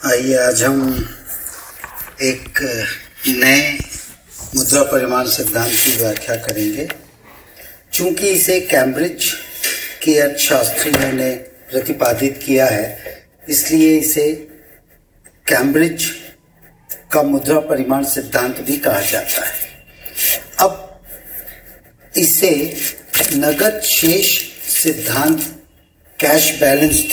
आइए आज हम एक नए मुद्रा परिमाण सिद्धांत की व्याख्या करेंगे। चूंकि इसे कैम्ब्रिज के अर्थशास्त्रियों ने प्रतिपादित किया है, इसलिए इसे कैम्ब्रिज का मुद्रा परिमाण सिद्धांत भी कहा जाता है। अब इसे नगद शेष सिद्धांत, कैश बैलेंस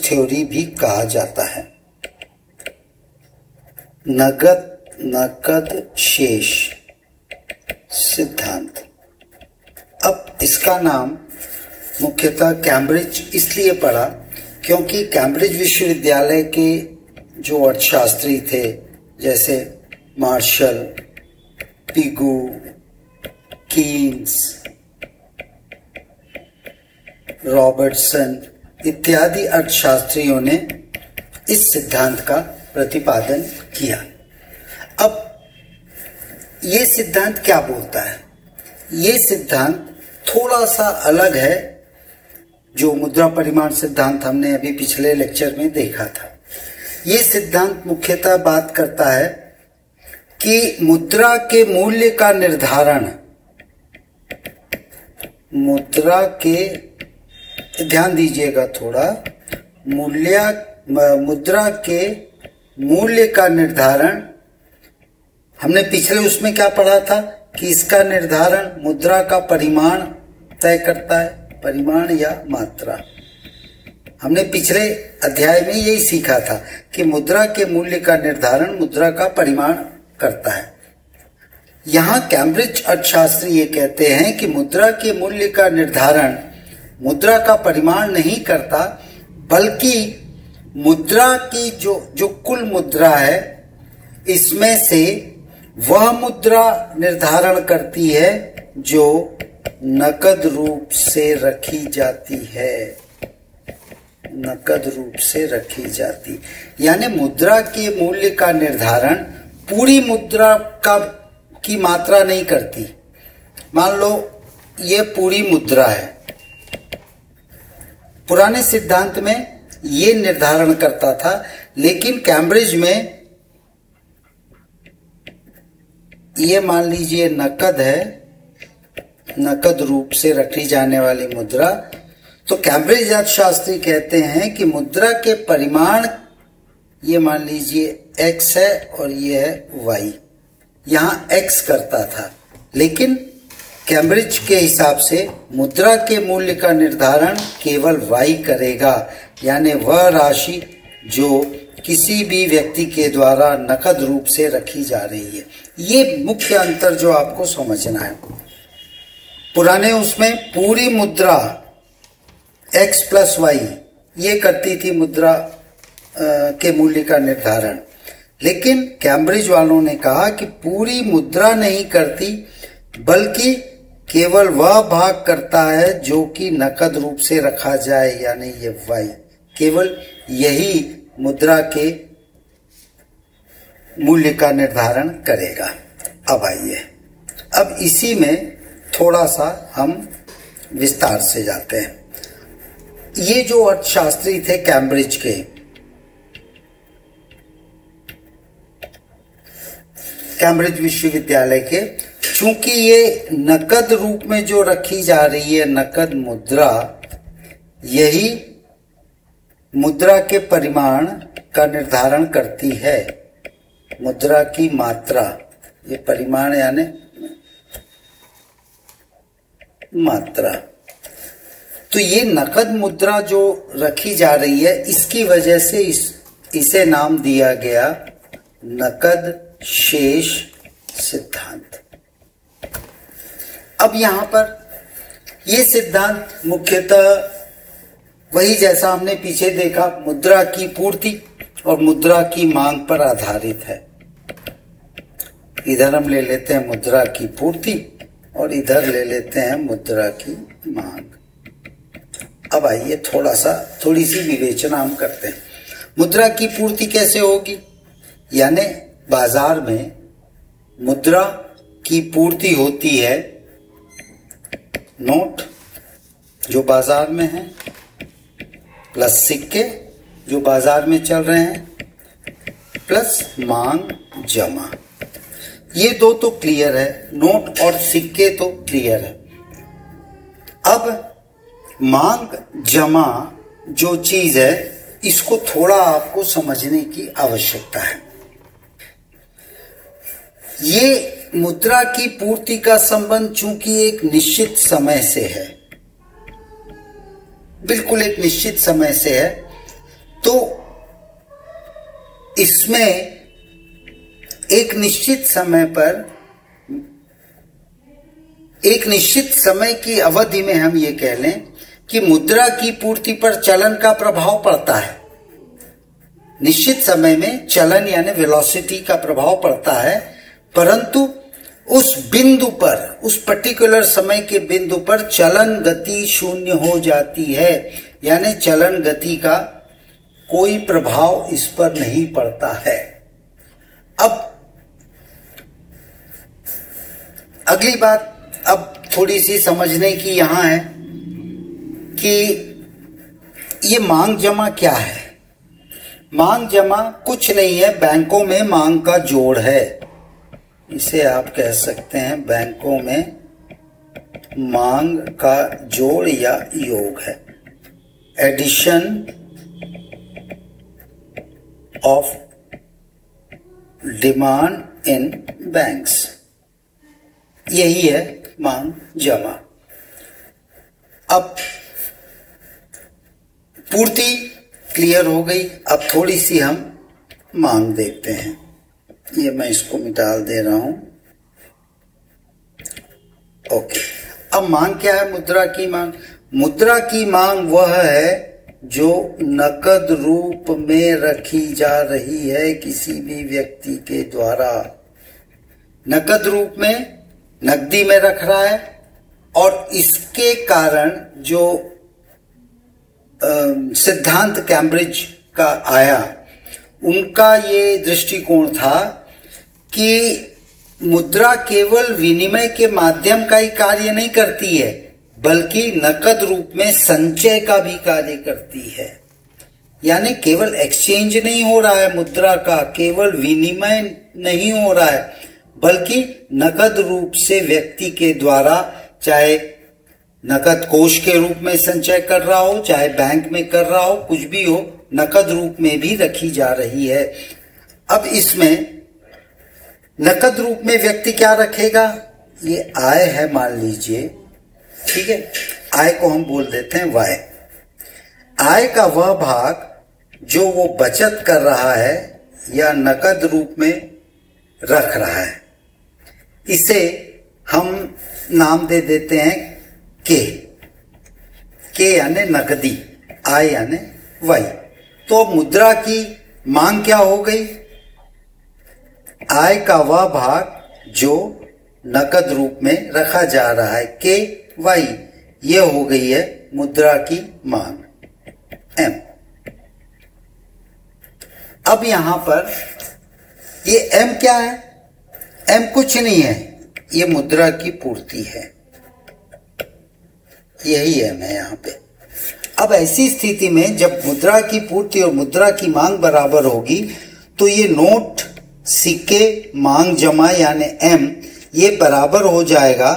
थ्योरी भी कहा जाता है। नकद शेष सिद्धांत। अब इसका नाम मुख्यतः कैम्ब्रिज इसलिए पड़ा क्योंकि कैम्ब्रिज विश्वविद्यालय के जो अर्थशास्त्री थे, जैसे मार्शल, पिगू, कीन्स, रॉबर्टसन इत्यादि अर्थशास्त्रियों ने इस सिद्धांत का प्रतिपादन किया। अब ये सिद्धांत क्या बोलता है? ये सिद्धांत थोड़ा सा अलग है जो मुद्रा परिमाण सिद्धांत हमने अभी पिछले लेक्चर में देखा था। ये सिद्धांत मुख्यतः बात करता है कि मुद्रा के मूल्य का निर्धारण, ध्यान दीजिएगा थोड़ा, मुद्रा के मूल्य का निर्धारण, हमने पिछले उसमें क्या पढ़ा था कि इसका निर्धारण मुद्रा का परिमाण तय करता है, परिमाण या मात्रा। हमने पिछले अध्याय में यही सीखा था कि मुद्रा के मूल्य का निर्धारण मुद्रा का परिमाण करता है। यहाँ कैम्ब्रिज अर्थशास्त्री ये कहते हैं कि मुद्रा के मूल्य का निर्धारण मुद्रा का परिमाण नहीं करता, बल्कि मुद्रा की जो कुल मुद्रा है, इसमें से वह मुद्रा निर्धारण करती है जो नकद रूप से रखी जाती है। नकद रूप से रखी जाती, यानी मुद्रा के मूल्य का निर्धारण पूरी मुद्रा की मात्रा नहीं करती। मान लो ये पूरी मुद्रा है, पुराने सिद्धांत में ये निर्धारण करता था, लेकिन कैम्ब्रिज में ये मान लीजिए नकद है, नकद रूप से रखी जाने वाली मुद्रा। तो कैम्ब्रिज अर्थशास्त्री कहते हैं कि मुद्रा के परिमाण, ये मान लीजिए x है और ये है y। यहाँ x करता था, लेकिन कैम्ब्रिज के हिसाब से मुद्रा के मूल्य का निर्धारण केवल y करेगा, यानी वह राशि जो किसी भी व्यक्ति के द्वारा नकद रूप से रखी जा रही है। ये मुख्य अंतर जो आपको समझना है। पुराने उसमें पूरी मुद्रा x प्लस y ये करती थी मुद्रा के मूल्य का निर्धारण, लेकिन कैम्ब्रिज वालों ने कहा कि पूरी मुद्रा नहीं करती, बल्कि केवल वह भाग करता है जो कि नकद रूप से रखा जाए, यानी ये y, केवल यही मुद्रा के मूल्य का निर्धारण करेगा। अब आइए, अब इसी में थोड़ा सा हम विस्तार से जाते हैं। ये जो अर्थशास्त्री थे कैम्ब्रिज के, कैम्ब्रिज विश्वविद्यालय के, चूंकि ये नकद रूप में जो रखी जा रही है नकद मुद्रा, यही मुद्रा के परिमाण का निर्धारण करती है। मुद्रा की मात्रा, ये परिमाण यानी मात्रा। तो ये नकद मुद्रा जो रखी जा रही है, इसकी वजह से इसे नाम दिया गया नकद शेष सिद्धांत। अब यहाँ पर ये सिद्धांत मुख्यतः वही, जैसा हमने पीछे देखा, मुद्रा की पूर्ति और मुद्रा की मांग पर आधारित है। इधर हम ले लेते हैं मुद्रा की पूर्ति और इधर ले लेते हैं मुद्रा की मांग। अब आइए थोड़ी सी विवेचना हम करते हैं। मुद्रा की पूर्ति कैसे होगी? यानी बाजार में मुद्रा की पूर्ति होती है नोट जो बाजार में है, प्लस सिक्के जो बाजार में चल रहे हैं प्लस मांग जमा। ये दो तो क्लियर है, नोट और सिक्के तो क्लियर है। अब मांग जमा जो चीज है इसको थोड़ा आपको समझने की आवश्यकता है। ये मुद्रा की पूर्ति का संबंध चूंकि एक निश्चित समय से है, बिल्कुल एक निश्चित समय से है, तो इसमें एक निश्चित समय पर, एक निश्चित समय की अवधि में हम ये कह लें कि मुद्रा की पूर्ति पर चलन का प्रभाव पड़ता है। निश्चित समय में चलन यानी वेलोसिटी का प्रभाव पड़ता है, परंतु उस बिंदु पर, उस पर्टिकुलर समय के बिंदु पर चलन गति शून्य हो जाती है, यानी चलन गति का कोई प्रभाव इस पर नहीं पड़ता है। अब अगली बात अब थोड़ी सी समझने की यहां है कि ये मांग जमा क्या है। मांग जमा कुछ नहीं है, बैंकों में मांग का जोड़ है। इसे आप कह सकते हैं बैंकों में मांग का जोड़ या योग है, addition of demand in banks, यही है मांग जमा। अब पूर्ति क्लियर हो गई, अब थोड़ी सी हम मांग देखते हैं। ये मैं इसको मिटा दे रहा हूं। ओके, अब मांग क्या है? मुद्रा की मांग। मुद्रा की मांग वह है जो नकद रूप में रखी जा रही है किसी भी व्यक्ति के द्वारा। नकद रूप में, नकदी में रख रहा है, और इसके कारण जो सिद्धांत कैम्ब्रिज का आया, उनका ये दृष्टिकोण था कि मुद्रा केवल विनिमय के माध्यम का ही कार्य नहीं करती है, बल्कि नकद रूप में संचय का भी कार्य करती है। यानी केवल एक्सचेंज नहीं हो रहा है मुद्रा का, केवल विनिमय नहीं हो रहा है, बल्कि नकद रूप से व्यक्ति के द्वारा, चाहे नकद कोष के रूप में संचय कर रहा हो, चाहे बैंक में कर रहा हो, कुछ भी हो, नकद रूप में भी रखी जा रही है। अब इसमें नकद रूप में व्यक्ति क्या रखेगा? ये आय है मान लीजिए, ठीक है, आय को हम बोल देते हैं वाय। आय का वह भाग जो वो बचत कर रहा है या नकद रूप में रख रहा है, इसे हम नाम दे देते हैं के यानी नकदी, आय यानी वाई। तो मुद्रा की मांग क्या हो गई? आय का वह भाग जो नकद रूप में रखा जा रहा है, के वाई, ये हो गई है मुद्रा की मांग, एम। अब यहां पर ये एम क्या है? एम कुछ नहीं है, ये मुद्रा की पूर्ति है, यही एम है यहां पे। अब ऐसी स्थिति में जब मुद्रा की पूर्ति और मुद्रा की मांग बराबर होगी, तो ये नोट, सिक्के, मांग जमा यानी एम, ये बराबर हो जाएगा।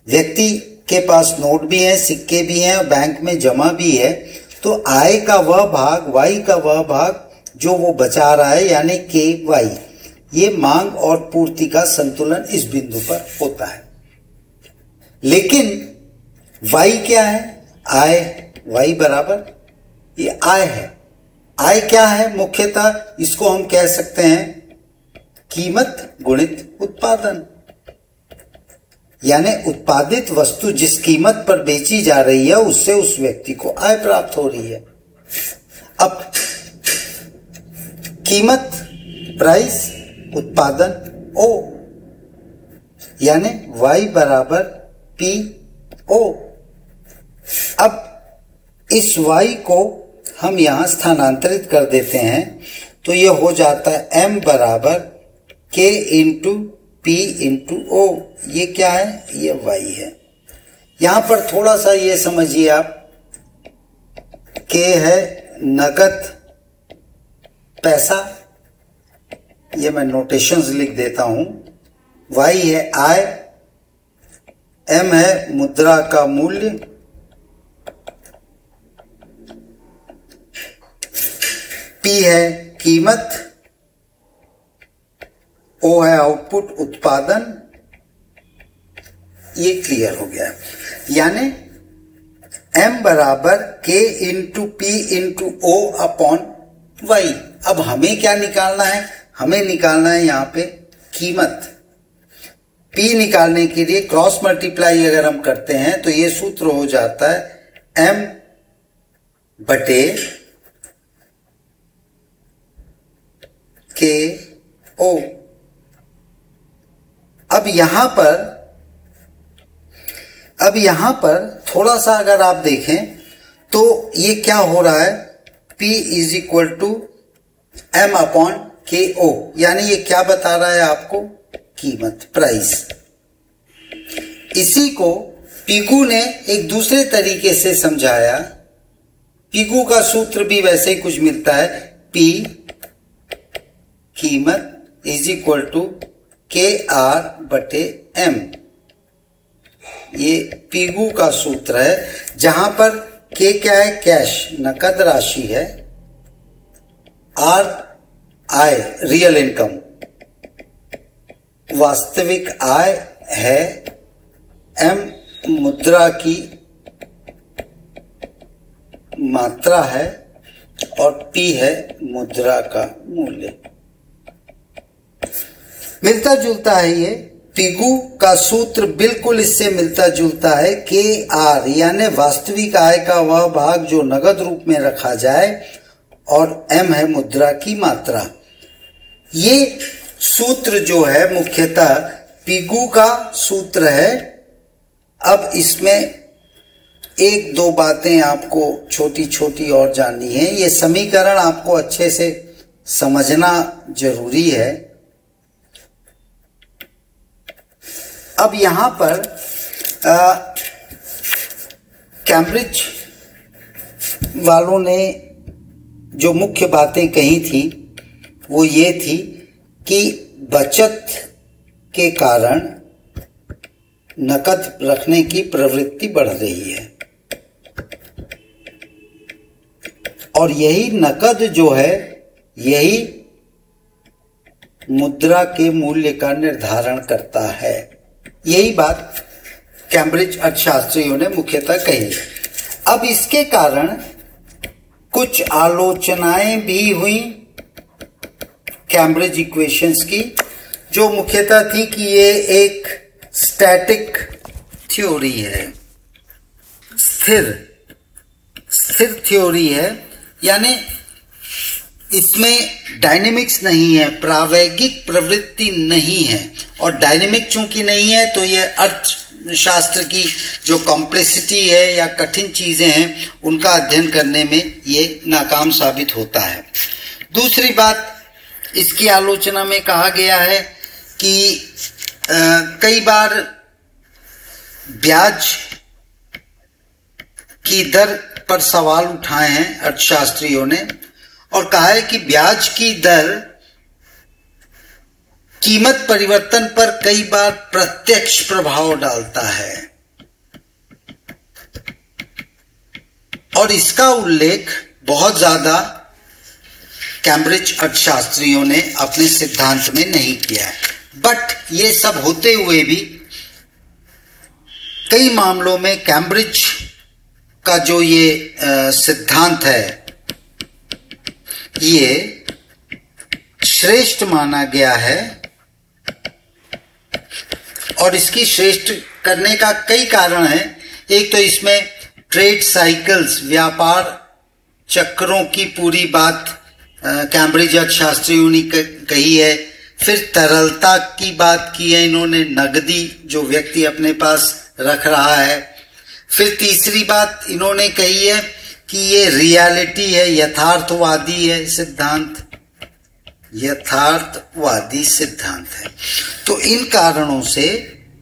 व्यक्ति के पास नोट भी है, सिक्के भी हैं, बैंक में जमा भी है, तो आय का वह भाग, वाई का वह भाग जो वो बचा रहा है, यानी के वाई, ये मांग और पूर्ति का संतुलन इस बिंदु पर होता है। लेकिन वाई क्या है? आय, वाई बराबर ये आय है। आय क्या है? मुख्यतः इसको हम कह सकते हैं कीमत गुणित उत्पादन, यानी उत्पादित वस्तु जिस कीमत पर बेची जा रही है, उससे उस व्यक्ति को आय प्राप्त हो रही है। अब कीमत, प्राइस, उत्पादन ओ, यानी वाई बराबर पी ओ। अब इस वाई को हम यहां स्थानांतरित कर देते हैं, तो यह हो जाता है एम बराबर के इंटू पी इंटू ओ। ये क्या है? ये वाई है। यहां पर थोड़ा सा ये समझिए आप के है नगद पैसा, ये मैं नोटेशंस लिख देता हूं। Y है आय, M है मुद्रा का मूल्य, P है कीमत, O है आउटपुट उत्पादन। ये क्लियर हो गया। यानी M बराबर K into P into O upon Y। अब हमें क्या निकालना है? हमें निकालना है यहां पे कीमत। P निकालने के लिए क्रॉस मल्टीप्लाई अगर हम करते हैं तो ये सूत्र हो जाता है M बटे K O। अब यहां पर थोड़ा सा अगर आप देखें तो ये क्या हो रहा है, P is equal to M upon K O, यानी ये क्या बता रहा है आपको? कीमत, प्राइस। इसी को पिगू ने एक दूसरे तरीके से समझाया। पिगू का सूत्र भी वैसे ही कुछ मिलता है, P कीमत इज इक्वल टू के आर बटे M। ये पिगू का सूत्र है, जहां पर के क्या है? कैश, नकद राशि है, आर आय, रियल इनकम, वास्तविक आय है, M मुद्रा की मात्रा है और P है मुद्रा का मूल्य। मिलता जुलता है ये। पिगू का सूत्र बिल्कुल इससे मिलता जुलता है। के आर यानी वास्तविक आय का वह भाग जो नगद रूप में रखा जाए, और M है मुद्रा की मात्रा। ये सूत्र जो है मुख्यतः पिगू का सूत्र है। अब इसमें एक दो बातें आपको छोटी छोटी और जाननी है। ये समीकरण आपको अच्छे से समझना जरूरी है। अब यहां पर कैम्ब्रिज वालों ने जो मुख्य बातें कही थी वो ये थी कि बचत के कारण नकद रखने की प्रवृत्ति बढ़ रही है, और यही नकद जो है यही मुद्रा के मूल्य का निर्धारण करता है। यही बात कैम्ब्रिज अर्थशास्त्रियों ने मुख्यतः कही। अब इसके कारण कुछ आलोचनाएं भी हुई कैम्ब्रिज इक्वेशंस की, जो मुख्यतः थी कि ये एक स्टैटिक थ्योरी है, स्थिर थ्योरी है, यानी इसमें डायनेमिक्स नहीं है, प्रावैगिक प्रवृत्ति नहीं है। और डायनेमिक चूंकि नहीं है तो ये अर्थशास्त्र की जो कॉम्प्लेक्सिटी है या कठिन चीजें हैं उनका अध्ययन करने में ये नाकाम साबित होता है। दूसरी बात, इसकी आलोचना में कहा गया है कि कई बार ब्याज की दर पर सवाल उठाए हैं अर्थशास्त्रियों ने, और कहा है कि ब्याज की दर कीमत परिवर्तन पर कई बार प्रत्यक्ष प्रभाव डालता है, और इसका उल्लेख बहुत ज्यादा कैम्ब्रिज अर्थशास्त्रियों ने अपने सिद्धांत में नहीं किया है। बट ये सब होते हुए भी कई मामलों में कैम्ब्रिज का जो ये सिद्धांत है ये श्रेष्ठ माना गया है, और इसकी श्रेष्ठ करने का कई कारण है। एक तो इसमें ट्रेड साइकिल्स, व्यापार चक्रों की पूरी बात कैम्ब्रिज अर्थशास्त्रियों ने कही है। फिर तरलता की बात की है इन्होंने, नगदी जो व्यक्ति अपने पास रख रहा है। फिर तीसरी बात इन्होंने कही है कि ये रियलिटी है, यथार्थवादी है सिद्धांत, यथार्थवादी सिद्धांत है। तो इन कारणों से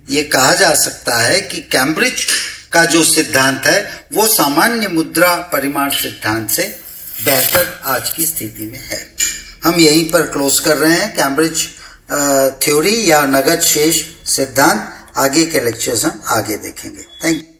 ये कहा जा सकता है कि कैम्ब्रिज का जो सिद्धांत है वो सामान्य मुद्रा परिमाण सिद्धांत से बेहतर आज की स्थिति में है। हम यहीं पर क्लोज कर रहे हैं कैम्ब्रिज थ्योरी या नगद शेष सिद्धांत। आगे के लेक्चर्स हम आगे देखेंगे। Thank you.